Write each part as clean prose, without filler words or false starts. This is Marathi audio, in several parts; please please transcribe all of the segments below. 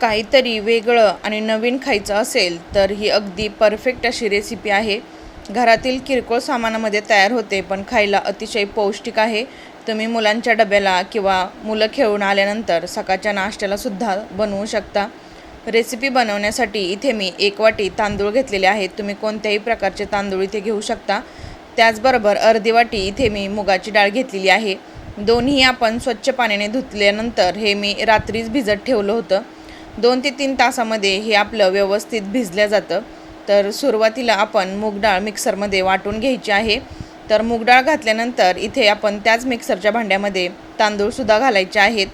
काहीतरी वेगळं आणि नवीन खायचं असेल तर ही अगदी परफेक्ट अशी रेसिपी आहे. घरातील किरकोळ सामानामध्ये तयार होते, पण खायला अतिशय पौष्टिक आहे. तुम्ही मुलांच्या डब्याला किंवा मुलं खेळून आल्यानंतर सकाळच्या नाश्त्याला सुद्धा बनवू शकता. रेसिपी बनवण्यासाठी इथे मी 1 वाटी तांदूळ घेतलेले आहेत. तुम्ही कोणत्याही प्रकारचे तांदूळ इथे घेऊ शकता. त्याचबरोबर अर्धी वाटी इथे मी मुगाची डाळ घेतलेली आहे. दोन्ही आपण स्वच्छ पाण्याने धुतल्यानंतर हे मी रात्रीच भिजत ठेवलं होतं. 2 ते 3 तासामध्ये हे आपलं व्यवस्थित भिजलं जातं. तर सुरुवातीला आपण मूग डाळ मिक्सरमध्ये वाटून घ्यायची आहे. तर मूग डाळ घातल्यानंतर इथे आपण त्याच मिक्सरच्या भांड्यामध्ये तांदूळसुद्धा घालायचे आहेत.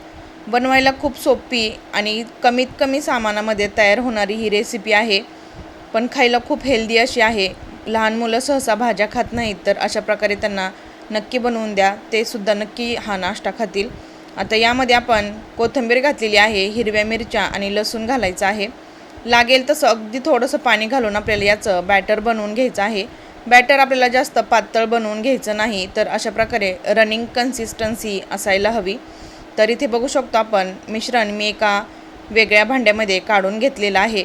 बनवायला खूप सोपी आणि कमीत कमी सामानामध्ये तयार होणारी ही रेसिपी आहे, पण खायला खूप हेल्दी अशी आहे. लहान मुलं सहसा भाज्या खात नाहीत, तर अशा प्रकारे त्यांना नक्की बनवून द्या. ते सुद्धा नक्की हा नाश्ता खातील. आता यामध्ये आपण कोथिंबीर घातलेली आहे, हिरव्या मिरच्या आणि लसूण घालायचं आहे. लागेल तसं अगदी थोडंसं पाणी घालून आपल्याला याचं बॅटर बनवून घ्यायचं आहे. बॅटर आपल्याला जास्त पातळ बनवून घ्यायचं नाही, तर अशा प्रकारे रनिंग कन्सिस्टन्सी असायला हवी. तर इथे बघू शकतो आपण मिश्रण मी एका वेगळ्या भांड्यामध्ये काढून घेतलेलं आहे.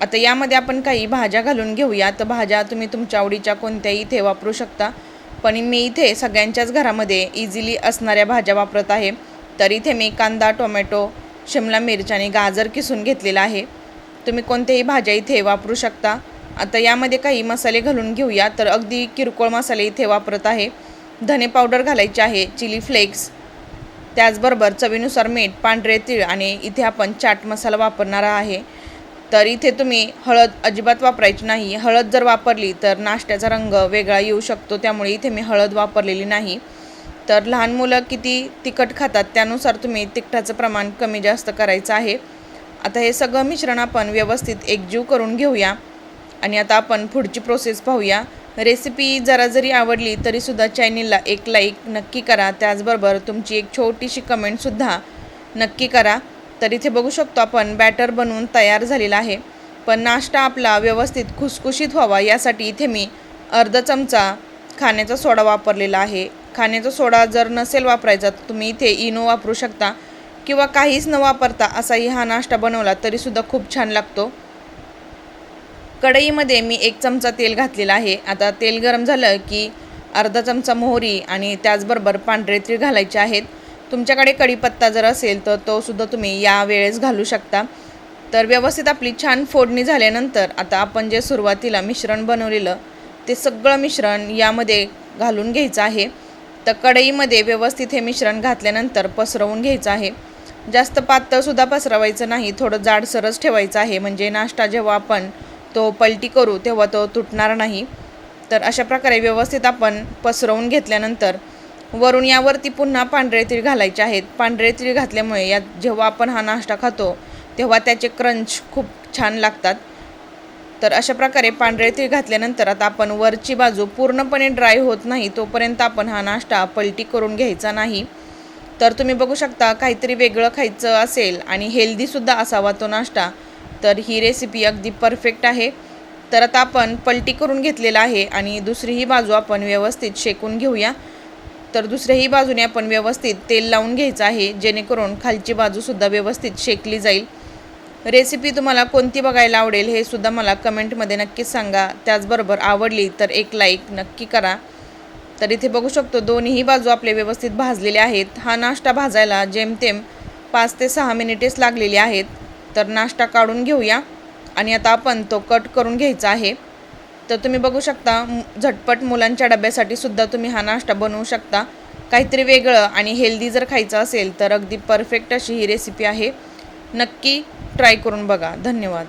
आता यामध्ये आपण काही भाज्या घालून घेऊया. तर भाज्या तुम्ही तुमच्या आवडीच्या कोणत्याही इथे वापरू शकता, पण मी इथे सगळ्यांच्याच घरामध्ये इझिली असणाऱ्या भाज्या वापरत आहे. तर इथे मी कांदा, टोमॅटो, शिमला मिर्च आणि गाजर किसून घेतलेला आहे. तुम्ही कोणत्याही भाज्या इथे वापरू शकता. आता यामध्ये काही मसाले घालून घेऊया. तर अगदी किरकोळ मसाले इथे वापरत आहे. धने पावडर घालायचे आहे, चिली फ्लेक्स, त्याचबरोबर चवीनुसार मीठ, पांढरे तीळ आणि इथे आपण चाट मसाला वापरणार आहे. तर इथे तुम्ही हळद अजिबात वापरायची नाही. हळद जर वापरली तर नाश्त्याचा रंग वेगळा येऊ शकतो, त्यामुळे इथे मी हळद वापरलेली नाही. तर लहान मुलं किती तिखट खातात त्यानुसार तुम्ही तिखटाचं प्रमाण कमी जास्त करायचं आहे. आता हे सगळं मिश्रण आपण व्यवस्थित एकजीव करून घेऊया आणि आता आपण पुढची प्रोसेस पाहूया. रेसिपी जरा जरी आवडली तरीसुद्धा चॅनलला एक लाईक नक्की करा. त्याचबरोबर तुमची एक छोटीशी कमेंटसुद्धा नक्की करा. तर इथे बघू शकतो आपण बॅटर बनवून तयार झालेला आहे, पण नाश्ता आपला व्यवस्थित खुसखुशीत व्हावा यासाठी इथे मी अर्धा चमचा खाण्याचा सोडा वापरलेला आहे. खाण्याचा सोडा जर नसेल वापरायचा तर तुम्ही इथे इनो वापरू शकता, किंवा काहीच न वापरता असाही हा नाश्ता बनवला तरीसुद्धा खूप छान लागतो. कढईमध्ये मी 1 चमचा तेल घातलेला आहे. आता तेल गरम झालं की अर्धा चमचा मोहरी आणि त्याचबरोबर पांढरे तीळ घालायचे आहेत. तुमच्याकडे कढीपत्ता जर असेल तर तो सुद्धा तुम्ही यावेळेस घालू शकता. तर व्यवस्थित आपली छान फोडणी झाल्यानंतर आता आपण जे सुरुवातीला मिश्रण बनवलेलं ते सगळं मिश्रण यामध्ये घालून घ्यायचं आहे. तर कढईमध्ये व्यवस्थित हे मिश्रण घातल्यानंतर पसरवून घ्यायचं आहे. जास्त पातळसुद्धा पसरवायचं नाही, थोडं जाडसरच ठेवायचं आहे, म्हणजे नाश्ता जेव्हा आपण तो पलटी करू तेव्हा तो तुटणार नाही. तर अशा प्रकारे व्यवस्थित आपण पसरवून घेतल्यानंतर वरून यावरती पुन्हा पांढरे तीळ घालायचे आहेत. पांढरे तीळ घातल्यामुळे यात जेव्हा आपण हा नाश्ता खातो तेव्हा त्याचे क्रंच खूप छान लागतात. तर अशा प्रकारे पांढरे तीळ घातल्यानंतर आता आपण वरची बाजू पूर्णपणे ड्राय होत नाही तोपर्यंत आपण हा नाश्ता पलटी करून घ्यायचा नाही. तर तुम्ही बघू शकता काहीतरी वेगळं खायचं असेल आणि हेल्दीसुद्धा असावा तो नाश्ता, तर ही रेसिपी अगदी परफेक्ट आहे. तर आता आपण पलटी करून घेतलेला आहे आणि दुसरीही बाजू आपण व्यवस्थित शेकून घेऊया. तर दुसऱ्याही बाजूने आपण व्यवस्थित तेल लावून घ्यायचं आहे, जेणेकरून खालची बाजूसुद्धा व्यवस्थित शेकली जाईल. रेसिपी तुम्हाला कोणती बघायला आवडेल हे सुद्धा मला कमेंटमध्ये नक्कीच सांगा. त्याचबरोबर आवडली तर एक लाईक नक्की करा. तर इथे बघू शकतो दोन्ही बाजू आपले व्यवस्थित भाजलेले आहेत. हा नाश्ता भाजायला जेमतेम 5 ते 6 मिनिटेच लागलेली आहेत. तर नाश्ता काढून घेऊया आणि आता आपण तो कट करून घ्यायचा आहे. तर तुम्ही बघू शकता झटपट मुलांच्या डब्यासाठी सुद्धा तुम्ही हा नाश्ता बनवू शकता. काहीतरी वेगळं आणि हेल्दी जर खायचं असेल तर अगदी परफेक्ट अशी ही रेसिपी आहे. नक्की ट्राय करून बघा. धन्यवाद.